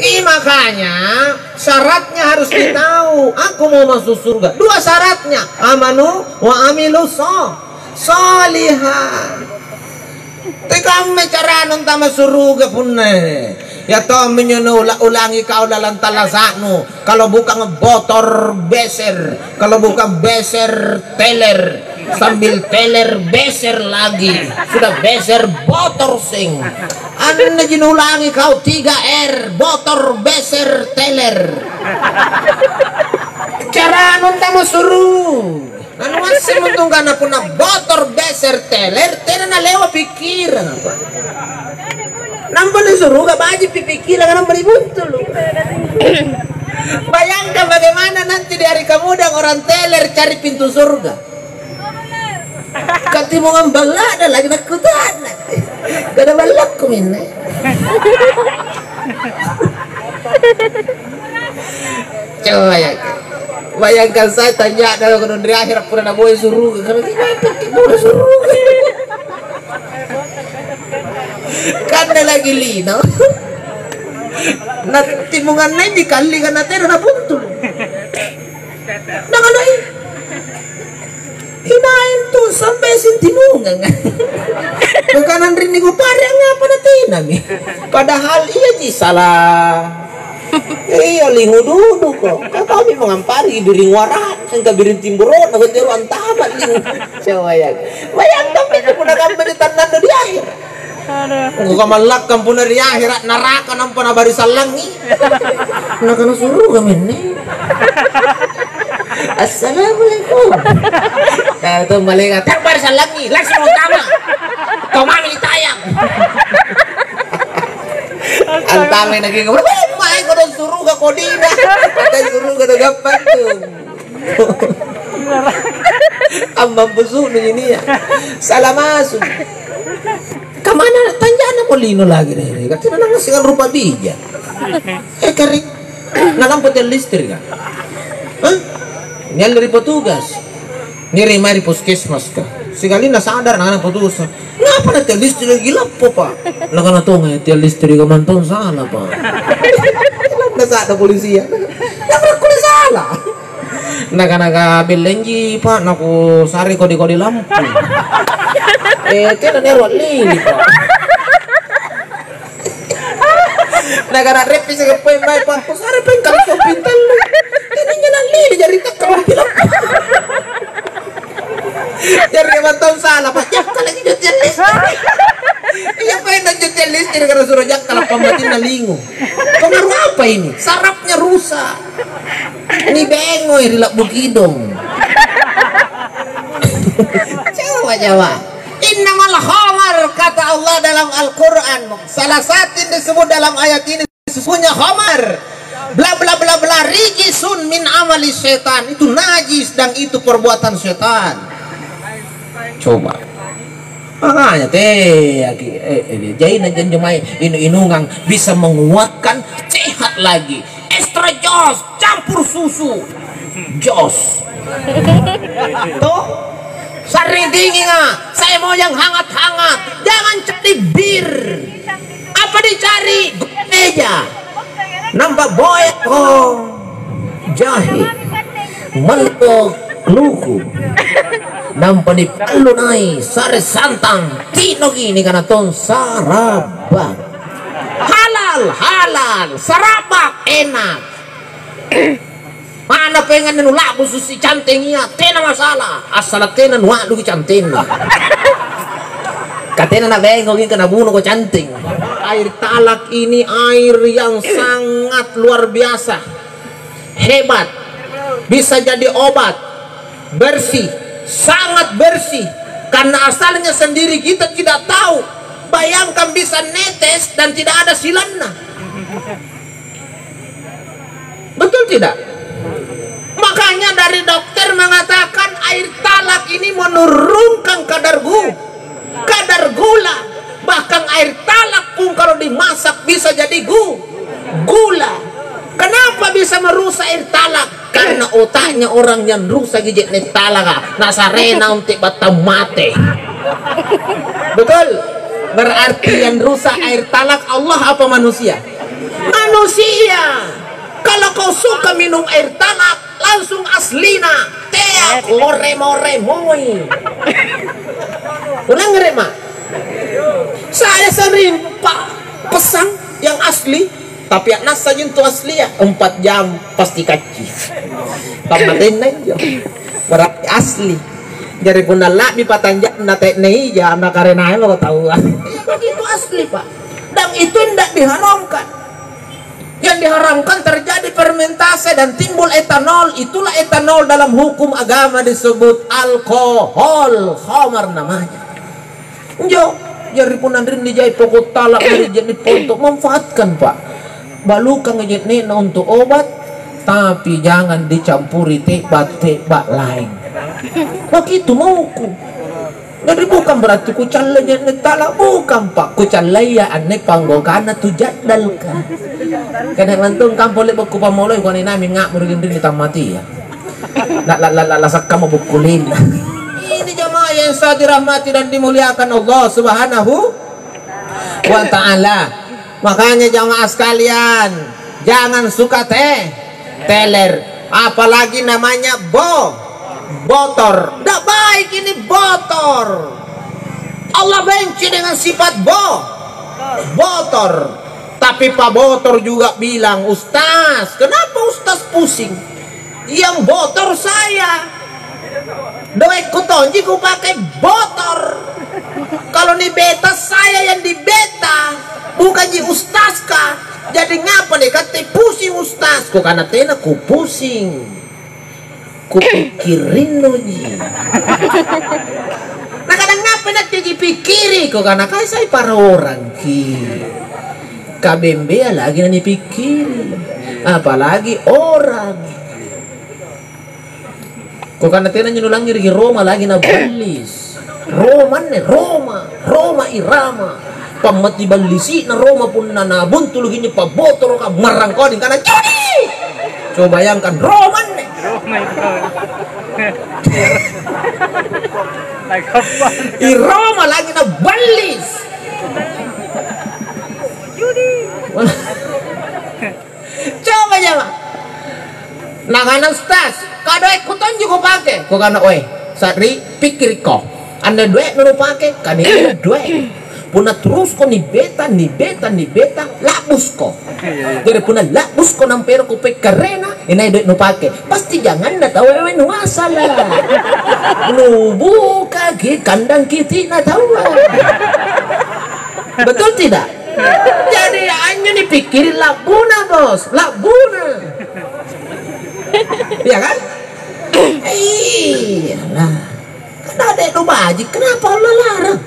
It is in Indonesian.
Makanya syaratnya harus ditahu. Aku mau masuk surga. Dua syaratnya, amanu wa amilu sholihan. Kami cara nonton masuk surga pun ya toh ulangi kau dalam talasakmu. Kalau bukan ngebotor beser, kalau bukan beser teler, sambil teler beser lagi, sudah beser botor sing. Anda jin ulangi kau 3R, botor beser teler. Cara nonton suruh. Anu masih untung karena punah botor beser teler, tenan lewat pikiran apa? Nampak disuruh gak baju pikiran karena beribuntul. Bayangkan bagaimana nanti di hari kemudian orang teler cari pintu surga. Kati mau ngambala ada lagi nakutan. Gak ada balak kumine. Coba ya. Bayangkan saya tanya dalam dari akhir pernah boleh suruh karena boleh suruh karena lagi lino nanti mungan dikali karena terus buntul dengan lain hinain tuh sampai sintimungan bukanan rini gue parang apa nanti nami padahal iya sih salah. Iya lingu dulu kok. Kami mengampari diri waran, sehingga birin timburon, aku tiruan tamat lingu. Coba ya. Bayangkan itu pun akan beri tanda di akhir. Aku kamalak kampung dari akhirat neraka nampak nabari salangi. Nak kena suruh kami ni. Assalamualaikum. Nah itu malaikat terbar salangi, langsung utama. Kau mami ditayang. Antame lagi ngomong, main kau suruh ke kodina, kata suruh ke gapan tuh. Ambang busuk ini ya, salah masuk. Kemana tanjana polino lagi nih? Katanya ngasihkan rupa bija. Kering, nalang potel listrik kan? Hah? Nyal dari petugas, ngirim dari puskesmas kah? Sekali nak sadar nak petugas. Ngapa nak tiap listrik gila pak? Nak kena tahu nggak tiap listrik kemanton salah pak? Nak ada polisi ya? Nak aku salah. Nak ambil lenji pak, nak aku sari kodi lampu. Tiada nerot lili pak. Nak repi sekepoin baik pak, aku sari pengkal kau pintar lu. Ini nyelan lili jadi tak kau bilang. Jadi kemanton salah pak, jangan lagi jual listrik. Iya pengen jual listrik karena suruh jak kalau pembatin nalingu. Pengaruh apa ini? Sarapnya rusak. Ini bengoy rilak bukidong. Coba. Innamal khamar kata Allah dalam Al-Quran. Salah satu yang disebut dalam ayat ini sesungguhnya khamar. Bla bla bla bla rijisun min amali setan. Itu najis dan itu perbuatan setan. Coba. Makanya jadi jemai inungang bisa menguatkan sehat lagi. Extra jos campur susu jos. Tuh sering dingin saya mau yang hangat-hangat, jangan cari bir. Apa dicari? Meja nambah boy jahe mentok luku nampak di palu nai sare santang tino gini karena ton sarabak halal sarabak enak. Mana pengen nulak susi cantingnya tena masalah asal tena nuak lu canting katena na bengong kena bunuh ko canting. Air talak ini air yang sangat luar biasa hebat, bisa jadi obat, bersih, sangat bersih karena asalnya sendiri kita tidak tahu. Bayangkan bisa netes dan tidak ada silanna, betul tidak? Makanya dari dokter mengatakan air talak ini menurunkan kadar gula. Bahkan air talak pun kalau dimasak bisa jadi gula. Kenapa bisa merusak air talak? Karena otaknya orang yang rusak gijek nih talak nasarena untuk batam mate. Betul? Berarti yang rusak air talak Allah apa manusia? manusia. Kalau kau suka minum air tanah, langsung aslina teak more moi. Ulang ngere mak. Saya sering pak pesan yang asli, tapi yang nasa itu asli ya 4 jam pasti kaci. Pamatin aja. Berarti asli. Jadi pun nalak di patanjak nate nei ya anak karena lo tahu. Itu asli pak. Dan itu tidak diharamkan. Yang diharamkan terjadi fermentasi dan timbul etanol. Itulah etanol dalam hukum agama disebut alkohol, khamar namanya. Jo, jadi pun andrin dijai pokok talak jadi untuk manfaatkan pak. Balukan ngejeni untuk obat, tapi jangan dicampuri tebak lain. Begitu mauku. Jadi bukan berarti ku calanya talak, bukan pak. Ku calaya ane panggokana tu jadalkan. Kadang lantung kampole beku pamoloi kau ni nami ngak murugin rin ditamati ya. Lasak kamu bukulin. Ini jamaah yang saya dirahmati dan dimuliakan Allah Subhanahu wa ta'ala. Makanya jamaah sekalian, jangan suka teler, apalagi namanya botor. Tidak baik ini botor. Allah benci dengan sifat botor. Tapi Pak Botor juga bilang, Ustaz, kenapa Ustaz pusing? Yang botor saya. Doek kutonji ku pakai botor. Kalau ni beta saya yang di beta, bukan di Ustaz kah? Jadi ngapa deh kata pusing Ustaz? Kok karena tena ku pusing. Ku pikirin noji. Nah kadang ngapa nak dipikiri? Kok karena kai saya para orang ki. Kabembe lagi nani pikiri. Apalagi orang. Kok karena tena nyulang ngiri Roma lagi na balis. Roma irama. Pamati balisi na Roma pun na buntul gini pa botor ka marang ko din kana judi. Coba bayangkan Roman nih. Roma lagi na balis. Judi. Coba jangan. Nanganan stas. Kado ikutan juga pakai. Kok kana oi. Sadri pikir kok. Anda duit nuru pakai. Kani duit. Puna terus ko ni beta labus ko. Jadi puna labus ko ng pero ko pe karena inay duit no pake. Pasti jangan na tahu no masalah. No buka ki kandang kiti na tahu. Betul tidak? Jadi hanya dipikirin labuna bos, labuna. Ya kan? Iyalah. Kan ada no baji, kenapa Allah larang?